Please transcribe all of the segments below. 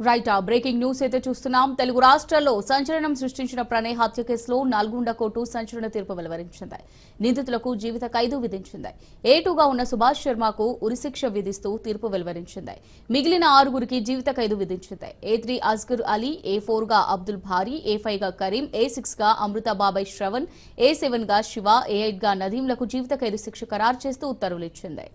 Right breaking news అయితే చూస్తున్నాం. తెలుగు రాష్ట్రాల్లో సంచలనం సృష్టించిన ప్రణయ్ హత్య కేసులో నల్గొండ కోర్టు సంచలన తీర్పు వెలువరించింది. నిందితులకు జీవిత ఖైదు విధించింది. ఏటూగా ఉన్న సుభాష్ శర్మకు ఉరిశిక్ష విధిస్తూ తీర్పు వెలువరించింది. మిగిలిన 6గురికి జీవిత ఖైదు విధించింది. A3 అస్గర్ అలీ, A4 గా అబ్దుల్ భారీ, A5 గా కరీం, A6 గా అమృత బాబాయ్ శ్రవణ్, A7 గా శివ, A8 గా నదీంలకు జీవిత ఖైదు శిక్ష ఖరారు చేస్తూ ఉత్తర్వులు ఇచ్చింది.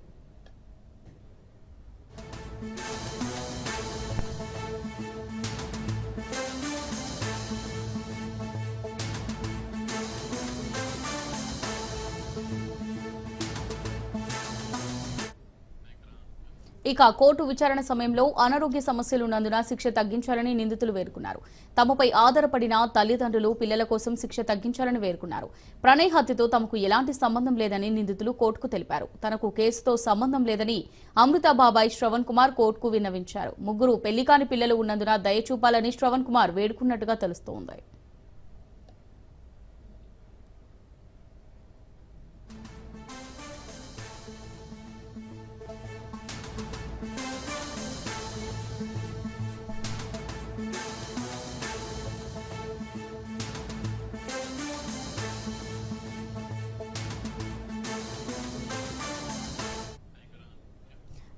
ఇక కోర్టు విచారణ సమయంలో అనారోగ్య సమస్యలున్నందున శిక్ష తగ్గించాలని నిందితులు వేడుకున్నారు. తమపై ఆధారపడిన తల్లిదండ్రులు పిల్లల కోసం శిక్ష తగ్గించాలని వేడుకున్నారు. ప్రణయ్ హత్యతో తమకు ఎలాంటి సంబంధం లేదని నిందితులు కోర్టుకు తెలిపారు. తనకు కేసుతో సంబంధం లేదని అమృత బాబాయ్ శ్రవణ్ కుమార్ కోర్టుకు విన్నవించారు. ముగ్గురు పెళ్లికాని పిల్లలు ఉన్నందున దయ చూపాలని శ్రవణ్ కుమార్ వేడుకున్నట్టుగా తెలుస్తోంది.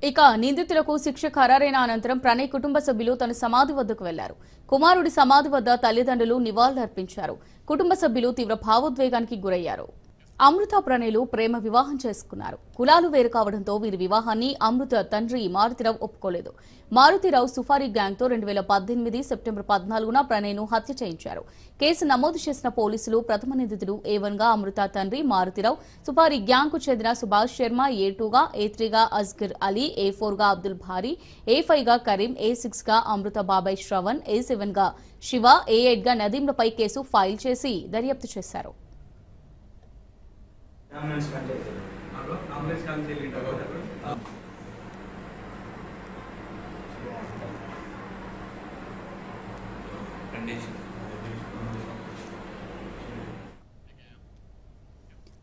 ఇక నిందితులకు శిక్ష ఖరారైన అనంతరం ప్రణయ్ కుటుంబ సభ్యులు తన సమాధి వద్దకు వెళ్లారు. కుమారుడి సమాధి వద్ద తల్లిదండ్రులు నివాళులర్పించారు. కుటుంబ సభ్యులు తీవ్ర భావోద్వేగానికి గురయ్యారు. అమృత ప్రణయ్లు ప్రేమ వివాహం చేసుకున్నారు. కులాలు వేరు కావడంతో వీరి వివాహాన్ని అమృత తండ్రి మారుతిరావు ఒప్పుకోలేదు. మారుతిరావు సుఫారీ గ్యాంగ్ తో 2018 సెప్టెంబర్ 14న ప్రణయ్ను హత్య చేయించారు. కేసు నమోదు చేసిన పోలీసులు ప్రథమ నిందితుడు A1 గా అమృత తండ్రి మారుతిరావు, సుఫారీ గ్యాంగ్ కు చెందిన సుభాష్ శర్మ, A2 గా, A3 గా అస్గర్ అలీ, A4 గా అబ్దుల్ భారీ, A5 గా కరీం, A6 గా అమృత బాబాయ్ శ్రవణ్, A7 గా శివ, A8 గా నదీంలపై కేసు ఫైల్ చేసి దర్యాప్తు చేశారు.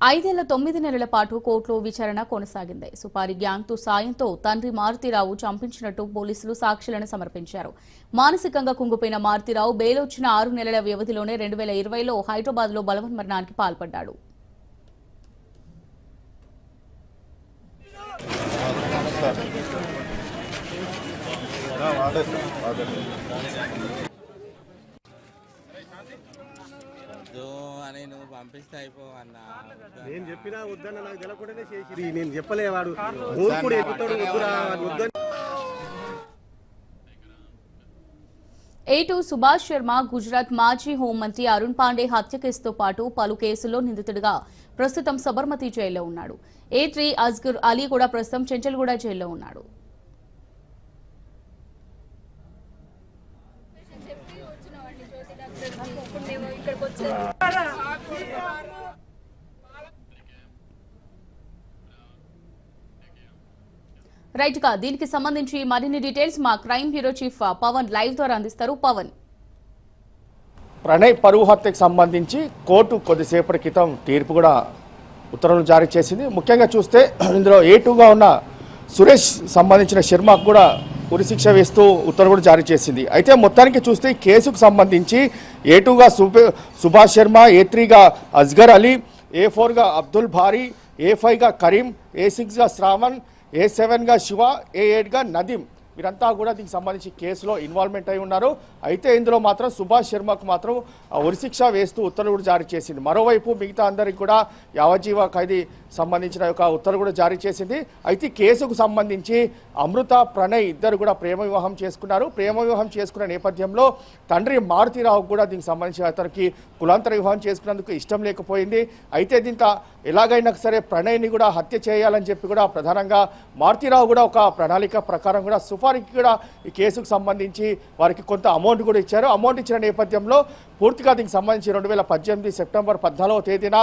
ఐదేళ్ల 9 నెలల పాటు కోర్టులో విచారణ కొనసాగింది. సుపారీ గ్యాంగ్ సాయంతో తండ్రి మారుతిరావు చంపించినట్టు పోలీసులు సాక్ష్యాలను సమర్పించారు. మానసికంగా కుంగిపోయిన మారుతిరావు బెయిలొచ్చిన 6 నెలల వ్యవధిలోనే 2020లో హైదరాబాద్ లో బలవన్మరణానికి పాల్పడ్డాడు. నేను చెప్పినా వద్దన్న నాకు తెలకుండానే చేసి నేను చెప్పలే. వాడు A2 సుభాష్ శర్మ గుజరాత్ మాజీ హోంమంత్రి అరుణ్ పాండే హత్య కేసుతో పాటు పలు కేసుల్లో నిందితుడిగా ప్రస్తుతం సబర్మతి జైల్లో ఉన్నాడు. A3 అస్గర్ అలీ కూడా ప్రస్తుతం చెంచల్గూడ జైల్లో ఉన్నాడు. రైట్ గా దీనికి సంబంధించి మరిన్ని డీటెయిల్స్ మా crime bureau chief Pavan live ద్వారా అందిస్తారు. పవన్, ప్రణయ్ పరువు హత్యకు సంబంధించి కోర్టు కొద్దిసేపటి క్రితం తీర్పు కూడా ఉత్తర్వులు జారీ చేసింది. ముఖ్యంగా చూస్తే ఇందులో A2గా ఉన్న సురేష్ సంబంధించిన శర్మకు కూడా ఉరిశిక్ష వేస్తూ ఉత్తర్వులు కూడా జారీ చేసింది. అయితే మొత్తానికి చూస్తే కేసుకు సంబంధించి A2గా సుభాష్ శర్మ, A3గా అస్గర్ అలీ, A4గా అబ్దుల్ భారీ, A5గా కరీం, A6గా శ్రావణ్, A7గా శివ, A8గా నదీం వీరంతా కూడా దీనికి సంబంధించి కేసులో ఇన్వాల్వ్మెంట్ అయి ఉన్నారు. అయితే ఇందులో మాత్రం సుభాష్ శర్మకు మాత్రం ఉరిశిక్ష వేస్తూ ఉత్తర్వులు కూడా జారీ చేసింది. మరోవైపు మిగతా అందరికి కూడా యావజ్జీవ ఖైదీ సంబంధించిన ఒక ఉత్తర్వు కూడా జారీ చేసింది. అయితే కేసుకు సంబంధించి అమృత, ప్రణయ్ ఇద్దరు కూడా ప్రేమ వివాహం చేసుకున్నారు. ప్రేమ వివాహం చేసుకున్న నేపథ్యంలో తండ్రి మారుతిరావు కూడా దీనికి సంబంధించి అతనికి కులాంతర వివాహం చేసుకున్నందుకు ఇష్టం లేకపోయింది. అయితే దీంతో ఎలాగైనా సరే ప్రణయ్ని కూడా హత్య చేయాలని చెప్పి కూడా ప్రధానంగా మారుతిరావు కూడా ఒక ప్రణాళిక ప్రకారం కూడా సుఫారీకి కూడా ఈ కేసుకు సంబంధించి వారికి కొంత అమౌంట్ కూడా ఇచ్చారు. అమౌంట్ ఇచ్చిన నేపథ్యంలో పూర్తిగా దీనికి సంబంధించి 2018 సెప్టెంబర్ 14వ తేదీన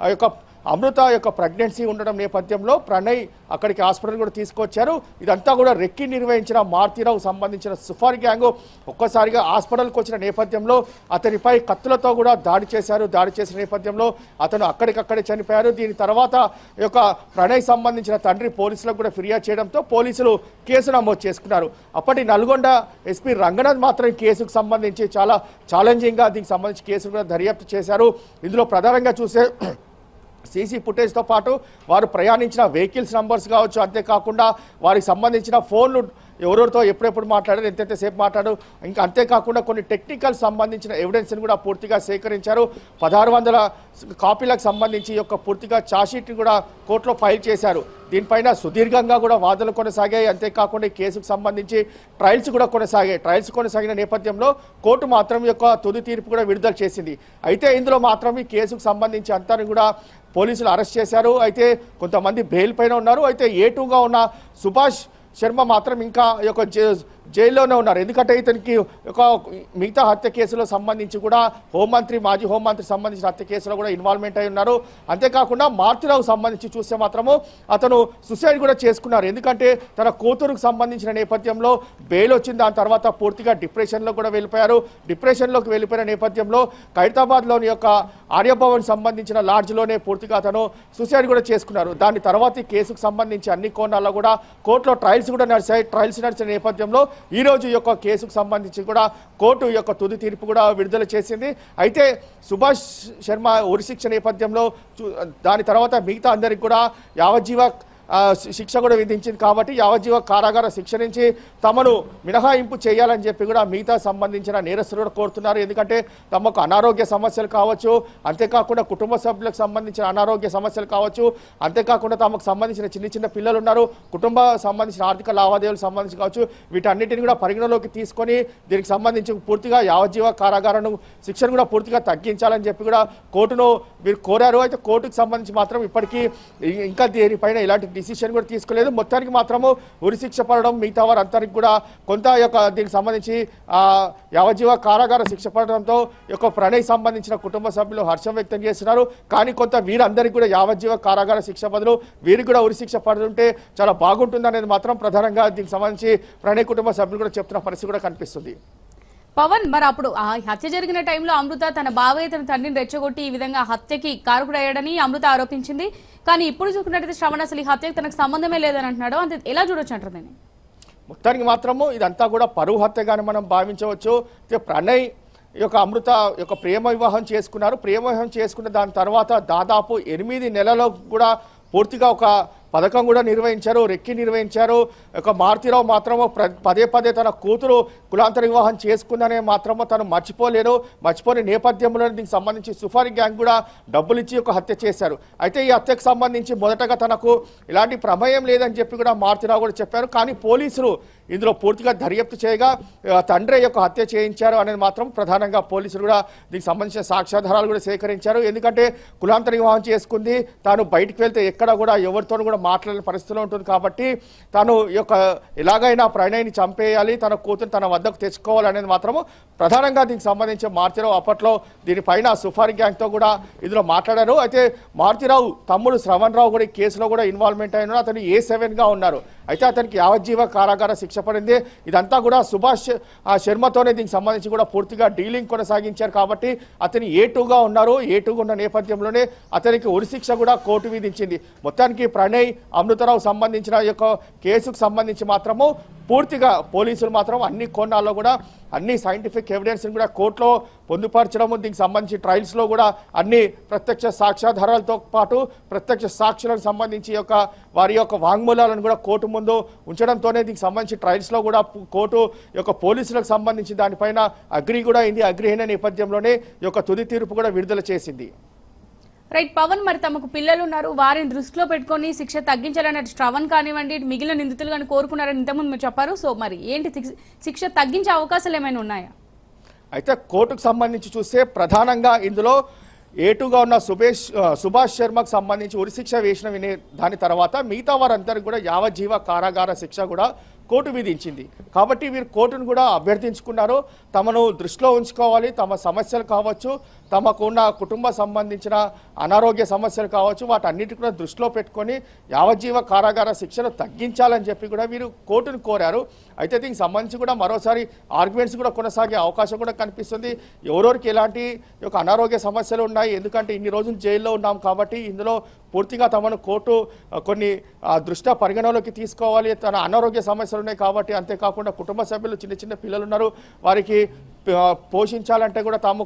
ఆ యొక్క అమృత యొక్క ప్రెగ్నెన్సీ ఉండడం నేపథ్యంలో ప్రణయ్ అక్కడికి హాస్పిటల్ కూడా తీసుకొచ్చారు. ఇదంతా కూడా రెక్కి నిర్వహించిన మారుతీరావు సంబంధించిన సుఫారీ గ్యాంగ్ ఒక్కసారిగా హాస్పిటల్కి వచ్చిన నేపథ్యంలో అతనిపై కత్తులతో కూడా దాడి చేశారు. దాడి చేసిన నేపథ్యంలో అతను అక్కడికక్కడే చనిపోయారు. దీని తర్వాత ఈ యొక్క ప్రణయ్ సంబంధించిన తండ్రి పోలీసులకు కూడా ఫిర్యాదు చేయడంతో పోలీసులు కేసు నమోదు చేసుకున్నారు. అప్పటి నల్గొండ ఎస్పీ రంగనాథ్ మాత్రం కేసుకు సంబంధించి చాలా ఛాలెంజింగ్గా దీనికి సంబంధించి కేసులు కూడా దర్యాప్తు చేశారు. ఇందులో ప్రధానంగా చూసే సీసీ ఫుటేజ్తో పాటు వారు ప్రయాణించిన వెహికల్స్ నంబర్స్ కావచ్చు, అంతేకాకుండా వారికి సంబంధించిన ఫోన్లు ఎవరెవరితో ఎప్పుడెప్పుడు మాట్లాడారు, ఎంతసేపు మాట్లాడారు, ఇంకా అంతేకాకుండా కొన్ని టెక్నికల్ సంబంధించిన ఎవిడెన్స్ని కూడా పూర్తిగా సేకరించారు. 1600 కాపీలకు సంబంధించి యొక్క పూర్తిగా ఛార్జ్షీట్ని కూడా కోర్టులో ఫైల్ చేశారు. దీనిపైన సుదీర్ఘంగా కూడా వాదనలు కొనసాగాయి. అంతేకాకుండా ఈ కేసుకు సంబంధించి ట్రయల్స్ కూడా కొనసాగాయి. ట్రయల్స్ కొనసాగిన నేపథ్యంలో కోర్టు మాత్రం యొక్క తుది తీర్పు కూడా విడుదల చేసింది. అయితే ఇందులో మాత్రం ఈ కేసుకు సంబంధించి అంతా కూడా పోలీసులు అరెస్ట్ చేశారు. అయితే కొంతమంది బెయిల్ పైన ఉన్నారు. అయితే A2గా ఉన్న సుభాష్ శర్మ మాత్రం ఇంకా యొక్క జైల్లోనే ఉన్నారు. ఎందుకంటే ఇతనికి ఒక మిగతా హత్య కేసులో సంబంధించి కూడా మాజీ హోంమంత్రి సంబంధించిన హత్య కేసులో కూడా ఇన్వాల్వ్మెంట్ అయి ఉన్నారు. అంతేకాకుండా మారుతీరావు సంబంధించి చూస్తే మాత్రము అతను సూసైడ్ కూడా చేసుకున్నారు. ఎందుకంటే తన కూతురుకు సంబంధించిన నేపథ్యంలో బెయిల్ వచ్చింది. దాని తర్వాత పూర్తిగా డిప్రెషన్లో కూడా వెళ్ళిపోయారు. డిప్రెషన్లోకి వెళ్ళిపోయిన నేపథ్యంలో ఖైరతాబాద్లోని యొక్క ఆర్యభవన్ సంబంధించిన లాడ్జ్లోనే పూర్తిగా అతను సూసైడ్ కూడా చేసుకున్నారు. దాని తర్వాత ఈ కేసుకు సంబంధించి అన్ని కోణాల్లో కూడా కోర్టులో ట్రయల్స్ కూడా నడిచాయి. ట్రయల్స్ నడిచిన నేపథ్యంలో ఈ రోజు ఈ యొక్క కేసుకు సంబంధించి కూడా కోర్టు యొక్క తుది తీర్పు కూడా విడుదల చేసింది. అయితే సుభాష్ శర్మ ఉరిశిక్ష నేపథ్యంలో దాని తర్వాత మిగతా అందరికి కూడా యావజ్జీవ శిక్ష కూడా విధించింది. కాబట్టి యావజ్జీవ కారాగార శిక్ష నుంచి తమను మినహాయింపు చేయాలని చెప్పి కూడా మిగతా సంబంధించిన నేరస్తులు కూడా కోరుతున్నారు. ఎందుకంటే తమకు అనారోగ్య సమస్యలు కావచ్చు, అంతేకాకుండా కుటుంబ సభ్యులకు సంబంధించిన అనారోగ్య సమస్యలు కావచ్చు, అంతేకాకుండా తమకు సంబంధించిన చిన్న పిల్లలు ఉన్నారు, కుటుంబ సంబంధించిన ఆర్థిక లావాదేవీలకు సంబంధించి కావచ్చు, వీటన్నిటిని కూడా పరిగణలోకి తీసుకొని దీనికి సంబంధించి పూర్తిగా యావజ్జీవ కారాగారం శిక్షను కూడా పూర్తిగా తగ్గించాలని చెప్పి కూడా కోర్టును వీరు కోరారు. అయితే కోర్టుకు సంబంధించి మాత్రం ఇప్పటికీ ఇంకా దీనిపైన ఇలాంటి డిసిషన్ కూడా తీసుకోలేదు. మొత్తానికి మాత్రము ఉరిశిక్ష పడడం, మిగతా వారందరికీ కూడా కొంత యొక్క దీనికి సంబంధించి యావజ్జీవ కారాగార శిక్ష పడడంతో యొక్క ప్రణయ్ సంబంధించిన కుటుంబ సభ్యులు హర్షం వ్యక్తం చేస్తున్నారు. కానీ కొంత వీరందరికీ కూడా యావజ్జీవ కారాగార శిక్ష బదులు వీరికి కూడా ఉరిశిక్ష పడుతుంటే చాలా బాగుంటుందనేది మాత్రం ప్రధానంగా దీనికి సంబంధించి ప్రణయ్ కుటుంబ సభ్యులు కూడా చెప్తున్న పరిస్థితి కూడా కనిపిస్తుంది. పవన్, మరి అప్పుడు ఆ హత్య జరిగిన టైంలో అమృత తన బావయ్య తన తండ్రిని రెచ్చగొట్టి ఈ విధంగా హత్యకి కారకుడయ్యాడని అమృత ఆరోపించింది. కానీ ఇప్పుడు చూసుకున్నట్టయితే శ్రవణ్ అసలు ఈ హత్యకు తనకు సంబంధమే లేదని అంటున్నాడు. అంతే ఎలా చూడొచ్చు అంటారు దీన్ని? మొత్తానికి మాత్రము ఇదంతా కూడా పరువు హత్యగానే మనం భావించవచ్చు. ప్రణయ్ యొక్క అమృత యొక్క ప్రేమ వివాహం చేసుకున్నారు. ప్రేమ వివాహం చేసుకున్న దాని తర్వాత దాదాపు 8 నెలల్లో కూడా పూర్తిగా ఒక పథకం కూడా నిర్వహించారు, రెక్కి నిర్వహించారు. ఒక మారుతీరావు మాత్రము పదే తన కూతురు కులాంతర వివాహం చేసుకుందనే మాత్రము తను మర్చిపోని నేపథ్యంలో దీనికి సంబంధించి సుఫారీ గ్యాంగ్ కూడా డబ్బులు ఇచ్చి ఒక హత్య చేశారు. అయితే ఈ హత్యకు సంబంధించి మొదటగా తనకు ఇలాంటి ప్రమేయం లేదని చెప్పి కూడా మారుతీరావు కూడా చెప్పారు. కానీ పోలీసులు ఇందులో పూర్తిగా దర్యాప్తు చేయగా తండ్రి యొక్క హత్య చేయించారు అనేది మాత్రం ప్రధానంగా పోలీసులు కూడా దీనికి సంబంధించిన సాక్ష్యాధారాలు కూడా సేకరించారు. ఎందుకంటే కులాంతర వివాహం చేసుకుంది, తాను బయటికి వెళ్తే ఎక్కడ కూడా ఎవరితోనూ కూడా మాట్లాడే పరిస్థితిలో ఉంటుంది. కాబట్టి తాను ఈ యొక్క ఎలాగైనా ప్రణయ్ని చంపేయాలి, తన కూతురు తన వద్దకు తెచ్చుకోవాలనేది మాత్రము ప్రధానంగా దీనికి సంబంధించి మారుతీరావు అప్పట్లో దీనిపైన సుఫారీ గ్యాంగ్తో కూడా ఇందులో మాట్లాడారు. అయితే మారుతీరావు తమ్ముడు శ్రవణ్ రావు కూడా ఈ కేసులో కూడా ఇన్వాల్వ్మెంట్ అయిన అతను A7గా ఉన్నారు. అయితే అతనికి యావజ్జీవ కారాగార శిక్ష పడింది. ఇదంతా కూడా సుభాష్ శర్మతోనే దీనికి సంబంధించి కూడా పూర్తిగా డీలింగ్ కొనసాగించారు. కాబట్టి అతను A2గా ఉన్నారు. A2గా ఉన్న నేపథ్యంలోనే అతనికి ఉరిశిక్ష కూడా కోర్టు విధించింది. మొత్తానికి ప్రణయ్ అమృతరావు సంబంధించిన యొక్క కేసుకు సంబంధించి మాత్రము పూర్తిగా పోలీసులు మాత్రం అన్ని కోణాల్లో కూడా అన్ని సైంటిఫిక్ ఎవిడెన్స్ని కూడా కోర్టులో పొందుపరచడము, దీనికి సంబంధించి ట్రయల్స్లో కూడా అన్ని ప్రత్యక్ష సాక్ష్యాధారాలతో పాటు ప్రత్యక్ష సాక్షులకు సంబంధించి యొక్క వారి యొక్క వాంగ్మూలాలను కూడా కోర్టు ముందు ఉంచడంతోనే దీనికి సంబంధించి ట్రయల్స్లో కూడా కోర్టు యొక్క పోలీసులకు సంబంధించి దానిపైన అగ్రి కూడా అయింది. అగ్రి అయిన నేపథ్యంలోనే ఈ యొక్క తుది తీర్పు కూడా విడుదల చేసింది. రైట్ పవన్, మరి తమకు పిల్లలు ఉన్నారు, వారిని దృష్టిలో పెట్టుకొని శిక్ష తగ్గించాలని శ్రవణ్ కానివ్వండి మిగిలిన నిందితులు కానీ కోరుకున్నారని ఇంతకుముందు మీరు చెప్పారు. సో మరి ఏంటి శిక్ష తగ్గించే అవకాశాలు ఏమైనా ఉన్నాయా? అయితే కోర్టుకు సంబంధించి చూస్తే ప్రధానంగా ఇందులో A2గా ఉన్న సుభాష్ శర్మకు సంబంధించి ఉరిశిక్ష వేసిన దాని తర్వాత మిగతా వారందరికీ కూడా యావజ్జీవ కారాగార శిక్ష కూడా కోర్టు విధించింది. కాబట్టి వీరు కోర్టును కూడా అభ్యర్థించుకున్నారు. తమను దృష్టిలో ఉంచుకోవాలి, తమ సమస్యలు కావచ్చు, తమకున్న కుటుంబ సంబంధించిన అనారోగ్య సమస్యలు కావచ్చు, వాటన్నిటి కూడా దృష్టిలో పెట్టుకొని యావజ్జీవ కారాగార శిక్షను తగ్గించాలని చెప్పి కూడా వీరు కోర్టును కోరారు. అయితే దీనికి సంబంధించి కూడా మరోసారి ఆర్గ్యుమెంట్స్ కూడా కొనసాగే అవకాశం కూడా కనిపిస్తుంది. ఎవరెవరికి ఎలాంటి యొక్క అనారోగ్య సమస్యలు ఉన్నాయి, ఎందుకంటే ఇన్ని రోజులు జైల్లో ఉన్నాం కాబట్టి ఇందులో పూర్తిగా తమను కోర్టు కొన్ని దృష్ట్యా పరిగణలోకి తీసుకోవాలి. తన అనారోగ్య సమస్యలు ఉన్నాయి కాబట్టి, అంతేకాకుండా కుటుంబ సభ్యులు చిన్న చిన్న పిల్లలు ఉన్నారు, వారికి పోషించాలంటే కూడా తాము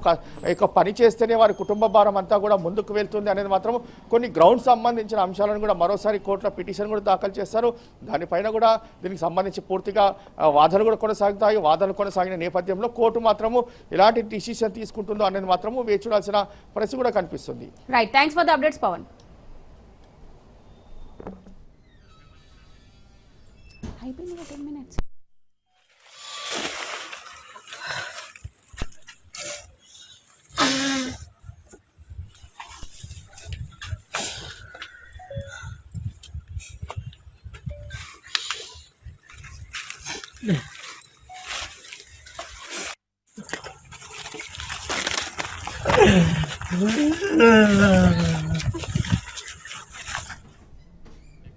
ఇక పని చేస్తేనే వారి కుటుంబ భారం అంతా కూడా ముందుకు వెళ్తుంది అనేది మాత్రం కొన్ని గ్రౌండ్ సంబంధించిన అంశాలను కూడా మరోసారి కోర్టులో పిటిషన్ కూడా దాఖలు చేస్తారు. దానిపైన కూడా దీనికి సంబంధించి పూర్తిగా వాదనలు కూడా కొనసాగుతాయి. వాదనలు కొనసాగిన నేపథ్యంలో కోర్టు మాత్రము ఎలాంటి డిసిషన్ తీసుకుంటుందో అనేది మాత్రము వేచి చూడాల్సిన పరిస్థితి కూడా కనిపిస్తుంది. Right, thanks for the updates Pavan. అయిపోయింది 10 minutes.